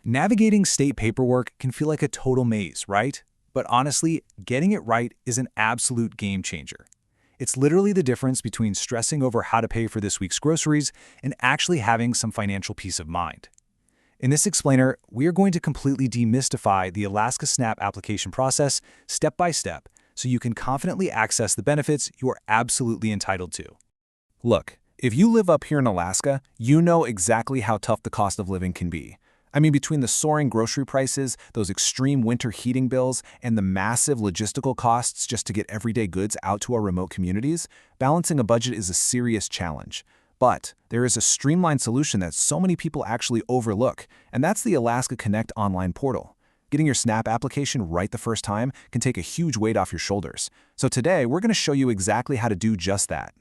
Navigating state paperwork can feel like a total maze, right? But honestly, getting it right is an absolute game changer. It's literally the difference between stressing over how to pay for this week's groceries and actually having some financial peace of mind. In this explainer, we are going to completely demystify the Alaska SNAP application process step by step so you can confidently access the benefits you are absolutely entitled to. Look, if you live up here in Alaska, you know exactly how tough the cost of living can be. I mean, between the soaring grocery prices, those extreme winter heating bills, and the massive logistical costs just to get everyday goods out to our remote communities, balancing a budget is a serious challenge. But there is a streamlined solution that so many people actually overlook, and that's the Alaska Connect online portal. Getting your SNAP application right the first time can take a huge weight off your shoulders. So today, we're going to show you exactly how to do just that.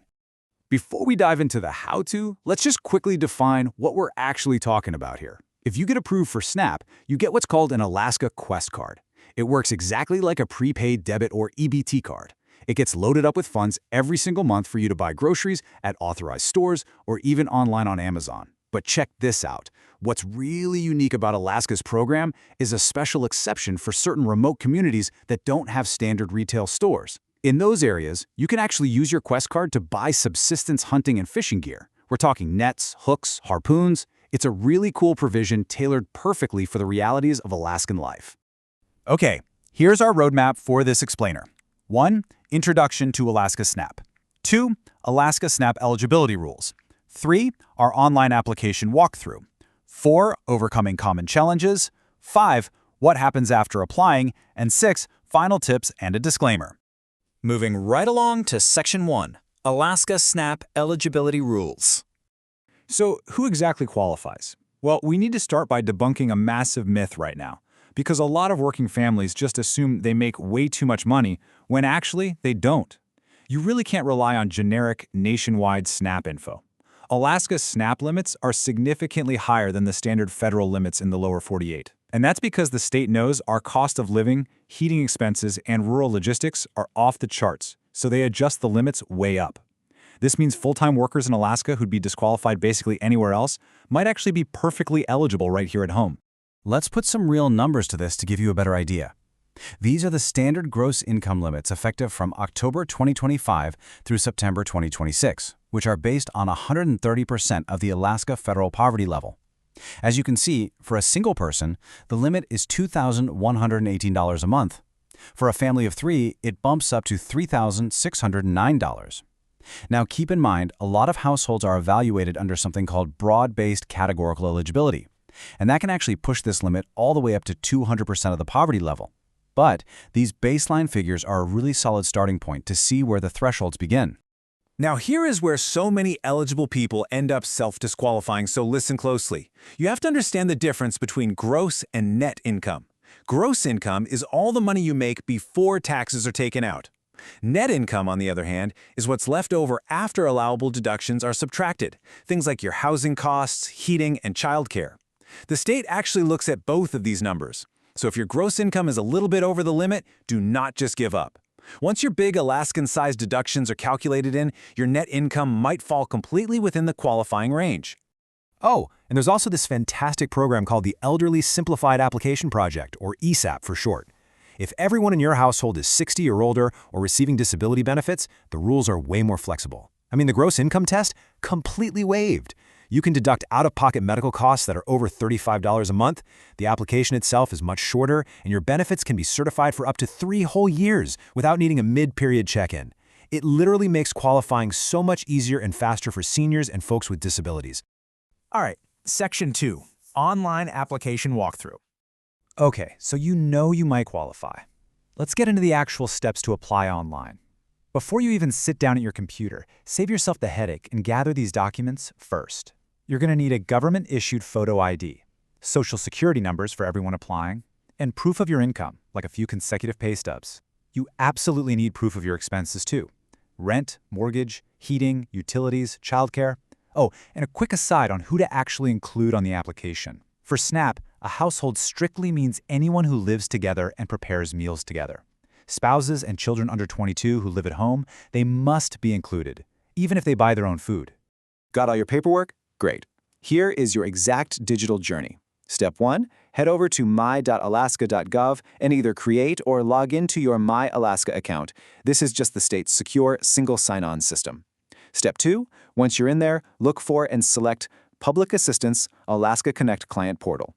Before we dive into the how-to, let's just quickly define what we're actually talking about here. If you get approved for SNAP, you get what's called an Alaska Quest card. It works exactly like a prepaid debit or EBT card. It gets loaded up with funds every single month for you to buy groceries at authorized stores or even online on Amazon. But check this out. What's really unique about Alaska's program is a special exception for certain remote communities that don't have standard retail stores. In those areas, you can actually use your Quest card to buy subsistence hunting and fishing gear. We're talking nets, hooks, harpoons. It's a really cool provision tailored perfectly for the realities of Alaskan life. Okay, here's our roadmap for this explainer. 1. Introduction to Alaska SNAP. 2. Alaska SNAP eligibility rules. 3. Our online application walkthrough. 4. Overcoming common challenges. 5. What happens after applying. And 6. Final tips and a disclaimer. Moving right along to Section 1. Alaska SNAP eligibility rules. So, who exactly qualifies? Well, we need to start by debunking a massive myth right now, because a lot of working families just assume they make way too much money when actually they don't. You really can't rely on generic, nationwide SNAP info. Alaska's SNAP limits are significantly higher than the standard federal limits in the lower 48. And that's because the state knows our cost of living, heating expenses, and rural logistics are off the charts, so they adjust the limits way up. This means full-time workers in Alaska who'd be disqualified basically anywhere else might actually be perfectly eligible right here at home. Let's put some real numbers to this to give you a better idea. These are the standard gross income limits effective from October 2025 through September 2026, which are based on 130% of the Alaska federal poverty level. As you can see, for a single person, the limit is $2,118 a month. For a family of 3, it bumps up to $3,609. Now keep in mind, a lot of households are evaluated under something called broad-based categorical eligibility, and that can actually push this limit all the way up to 200% of the poverty level. But these baseline figures are a really solid starting point to see where the thresholds begin. Now here is where so many eligible people end up self-disqualifying, so listen closely. You have to understand the difference between gross and net income. Gross income is all the money you make before taxes are taken out. Net income, on the other hand, is what's left over after allowable deductions are subtracted, things like your housing costs, heating, and childcare. The state actually looks at both of these numbers. So if your gross income is a little bit over the limit, do not just give up. Once your big Alaskan-sized deductions are calculated in, your net income might fall completely within the qualifying range. Oh, and there's also this fantastic program called the Elderly Simplified Application Project, or ESAP for short. If everyone in your household is 60 or older or receiving disability benefits, the rules are way more flexible. I mean, the gross income test, completely waived. You can deduct out-of-pocket medical costs that are over $35 a month. The application itself is much shorter, and your benefits can be certified for up to 3 whole years without needing a mid-period check-in. It literally makes qualifying so much easier and faster for seniors and folks with disabilities. All right, Section 2, Online Application Walkthrough. Okay, so you know you might qualify. Let's get into the actual steps to apply online. Before you even sit down at your computer, save yourself the headache and gather these documents first. You're going to need a government-issued photo ID, social security numbers for everyone applying, and proof of your income, like a few consecutive pay stubs. You absolutely need proof of your expenses too. Rent, mortgage, heating, utilities, childcare. Oh, and a quick aside on who to actually include on the application. For SNAP, a household strictly means anyone who lives together and prepares meals together. Spouses and children under 22 who live at home, they must be included, even if they buy their own food. Got all your paperwork? Great. Here is your exact digital journey. Step 1. Head over to my.alaska.gov and either create or log into your My Alaska account. This is just the state's secure single sign-on system. Step 2. Once you're in there, look for and select Public Assistance Alaska Connect Client Portal.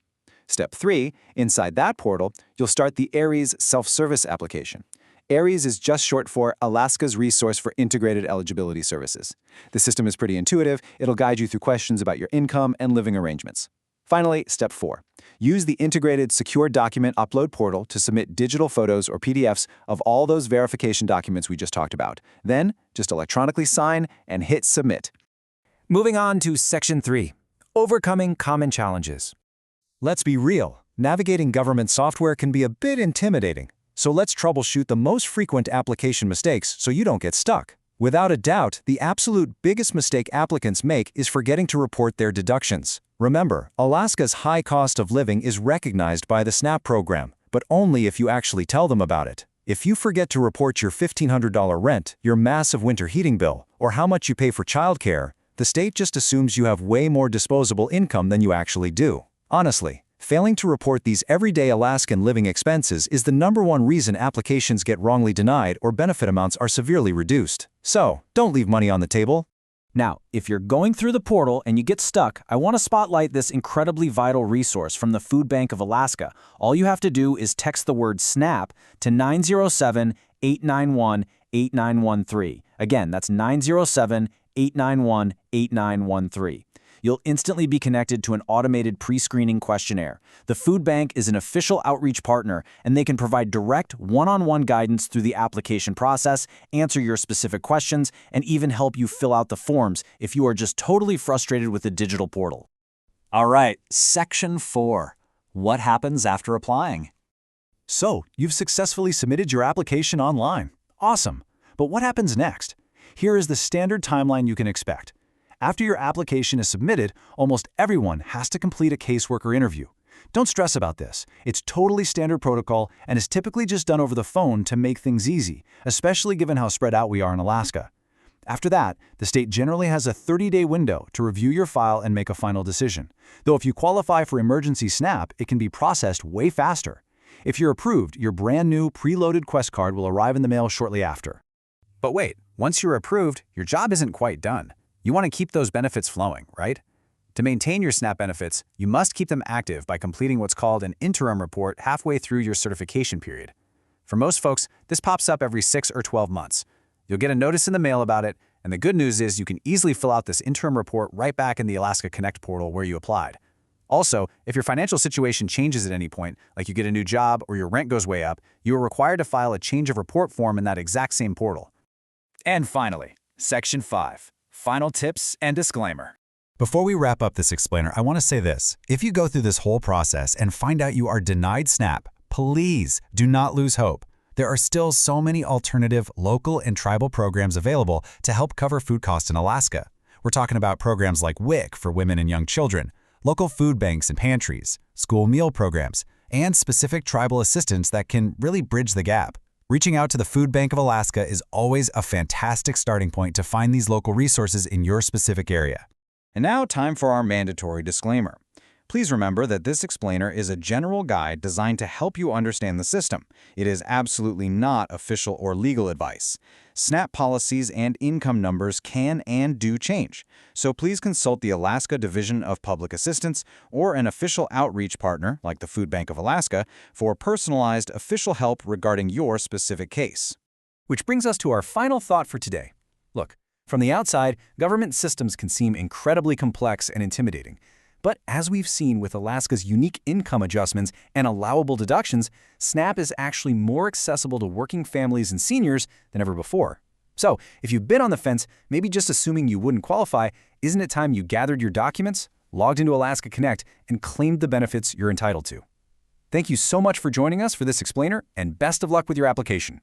Step 3. Inside that portal, you'll start the ARIES self-service application. ARIES is just short for Alaska's Resource for Integrated Eligibility Services. The system is pretty intuitive. It'll guide you through questions about your income and living arrangements. Finally, Step 4. Use the integrated secure document upload portal to submit digital photos or PDFs of all those verification documents we just talked about. Then, just electronically sign and hit submit. Moving on to Section 3. Overcoming common challenges. Let's be real. Navigating government software can be a bit intimidating. So let's troubleshoot the most frequent application mistakes so you don't get stuck. Without a doubt, the absolute biggest mistake applicants make is forgetting to report their deductions. Remember, Alaska's high cost of living is recognized by the SNAP program, but only if you actually tell them about it. If you forget to report your $1,500 rent, your massive winter heating bill, or how much you pay for childcare, the state just assumes you have way more disposable income than you actually do. Honestly, failing to report these everyday Alaskan living expenses is the #1 reason applications get wrongly denied or benefit amounts are severely reduced. So, don't leave money on the table. Now, if you're going through the portal and you get stuck, I want to spotlight this incredibly vital resource from the Food Bank of Alaska. All you have to do is text the word SNAP to 907-891-8913. Again, that's 907-891-8913. You'll instantly be connected to an automated pre-screening questionnaire. The Food Bank is an official outreach partner, and they can provide direct, one-on-one guidance through the application process, answer your specific questions, and even help you fill out the forms if you are just totally frustrated with the digital portal. All right, Section 4. What happens after applying? So, you've successfully submitted your application online. Awesome. But what happens next? Here is the standard timeline you can expect. After your application is submitted, almost everyone has to complete a caseworker interview. Don't stress about this. It's totally standard protocol and is typically just done over the phone to make things easy, especially given how spread out we are in Alaska. After that, the state generally has a 30-day window to review your file and make a final decision. Though if you qualify for emergency SNAP, it can be processed way faster. If you're approved, your brand new preloaded Quest card will arrive in the mail shortly after. But wait, once you're approved, your job isn't quite done. You want to keep those benefits flowing, right? To maintain your SNAP benefits, you must keep them active by completing what's called an interim report halfway through your certification period. For most folks, this pops up every 6 or 12 months. You'll get a notice in the mail about it, and the good news is you can easily fill out this interim report right back in the Alaska Connect portal where you applied. Also, if your financial situation changes at any point, like you get a new job or your rent goes way up, you are required to file a change of report form in that exact same portal. And finally, Section 5. Final tips and disclaimer. Before we wrap up this explainer, I want to say this. If you go through this whole process and find out you are denied SNAP, please do not lose hope. There are still so many alternative local and tribal programs available to help cover food costs in Alaska. We're talking about programs like WIC for women and young children, local food banks and pantries, school meal programs, and specific tribal assistance that can really bridge the gap. Reaching out to the Food Bank of Alaska is always a fantastic starting point to find these local resources in your specific area. And now, time for our mandatory disclaimer. Please remember that this explainer is a general guide designed to help you understand the system. It is absolutely not official or legal advice. SNAP policies and income numbers can and do change, so please consult the Alaska Division of Public Assistance or an official outreach partner, like the Food Bank of Alaska, for personalized official help regarding your specific case. Which brings us to our final thought for today. Look, from the outside, government systems can seem incredibly complex and intimidating. But as we've seen with Alaska's unique income adjustments and allowable deductions, SNAP is actually more accessible to working families and seniors than ever before. So, if you've been on the fence, maybe just assuming you wouldn't qualify, isn't it time you gathered your documents, logged into Alaska Connect, and claimed the benefits you're entitled to? Thank you so much for joining us for this explainer, and best of luck with your application.